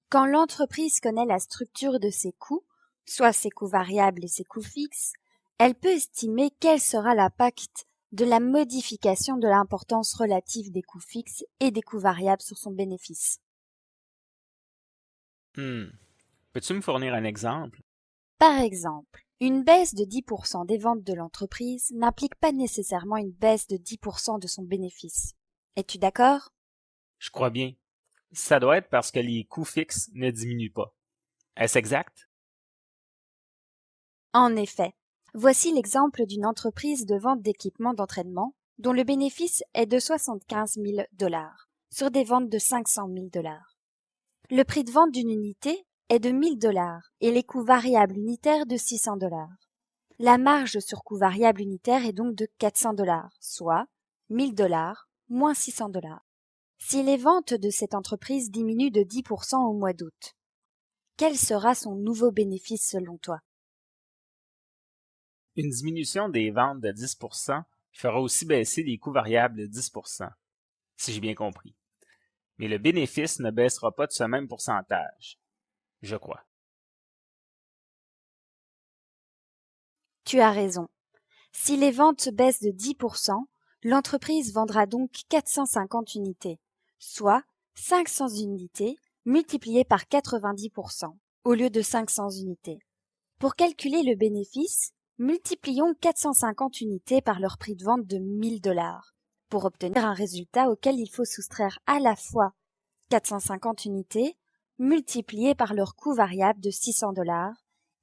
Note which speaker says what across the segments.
Speaker 1: Quand l'entreprise connaît la structure de ses coûts, soit ses coûts variables et ses coûts fixes, elle peut estimer quel sera l'impact de la modification de l'importance relative des coûts fixes et des coûts variables sur son bénéfice.
Speaker 2: Peux-tu me fournir un exemple?
Speaker 1: Par exemple, une baisse de 10% des ventes de l'entreprise n'implique pas nécessairement une baisse de 10% de son bénéfice. Es-tu d'accord?
Speaker 2: Je crois bien. Ça doit être parce que les coûts fixes ne diminuent pas. Est-ce exact?
Speaker 1: En effet, voici l'exemple d'une entreprise de vente d'équipements d'entraînement dont le bénéfice est de 75 000 $ sur des ventes de 500 000 $. Le prix de vente d'une unité est de 1 000 $ et les coûts variables unitaires de 600 $. La marge sur coût variable unitaire est donc de 400 $, soit 1 000 $ moins 600 $. Si les ventes de cette entreprise diminuent de 10% au mois d'août, quel sera son nouveau bénéfice selon toi?
Speaker 2: Une diminution des ventes de 10% fera aussi baisser les coûts variables de 10%, si j'ai bien compris. Mais le bénéfice ne baissera pas de ce même pourcentage, je crois.
Speaker 1: Tu as raison. Si les ventes baissent de 10%, l'entreprise vendra donc 450 unités, soit 500 unités multipliées par 90% au lieu de 500 unités. Pour calculer le bénéfice, multiplions 450 unités par leur prix de vente de 1 000 $ pour obtenir un résultat auquel il faut soustraire à la fois 450 unités multipliées par leur coût variable de 600 $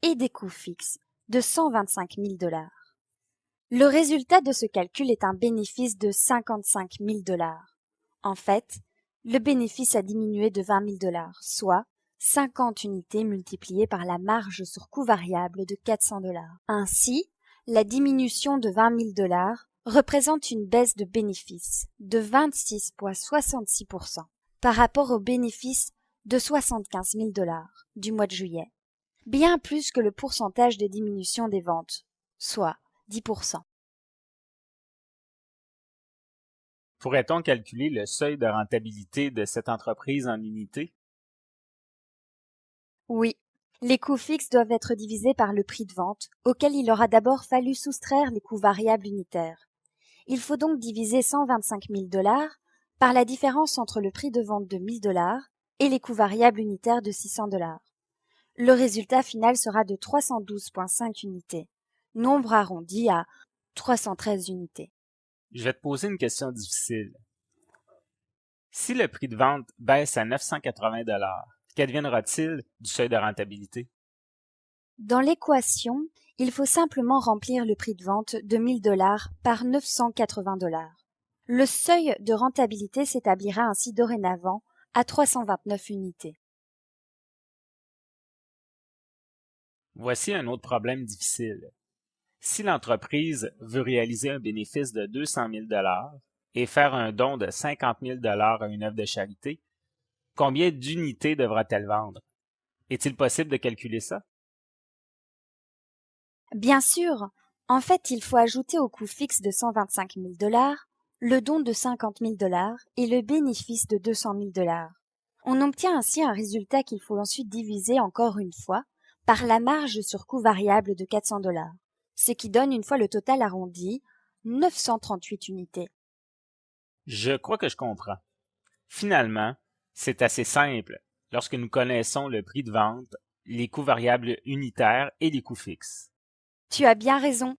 Speaker 1: et des coûts fixes de 125 000 $. Le résultat de ce calcul est un bénéfice de 55 000 $. En fait, le bénéfice a diminué de 20 000 $, soit 50 unités multipliées par la marge sur coût variable de 400 $. Ainsi, la diminution de 20 000 $ représente une baisse de bénéfice de 26,66% par rapport au bénéfice de 75 000 $ du mois de juillet, bien plus que le pourcentage de diminution des ventes, soit 10%.
Speaker 2: Pourrait-on calculer le seuil de rentabilité de cette entreprise en unités?
Speaker 1: Oui, les coûts fixes doivent être divisés par le prix de vente, auquel il aura d'abord fallu soustraire les coûts variables unitaires. Il faut donc diviser 125 000 $ par la différence entre le prix de vente de 1 000 $ et les coûts variables unitaires de 600 $. Le résultat final sera de 312,5 unités, nombre arrondi à 313 unités.
Speaker 2: Je vais te poser une question difficile. Si le prix de vente baisse à 980 $, qu'adviendra-t-il du seuil de rentabilité?
Speaker 1: Dans l'équation, il faut simplement remplir le prix de vente de 1 000 $ par 980 $. Le seuil de rentabilité s'établira ainsi dorénavant à 329 unités.
Speaker 2: Voici un autre problème difficile. Si l'entreprise veut réaliser un bénéfice de 200 000 $ et faire un don de 50 000 $ à une œuvre de charité, combien d'unités devra-t-elle vendre? Est-il possible de calculer ça?
Speaker 1: Bien sûr, en fait, il faut ajouter au coût fixe de 125 000 $, le don de 50 000 $ et le bénéfice de 200 000 $. On obtient ainsi un résultat qu'il faut ensuite diviser encore une fois par la marge sur coût variable de 400 $, ce qui donne une fois le total arrondi 938 unités.
Speaker 2: Je crois que je comprends. Finalement, c'est assez simple lorsque nous connaissons le prix de vente, les coûts variables unitaires et les coûts fixes.
Speaker 1: Tu as bien raison.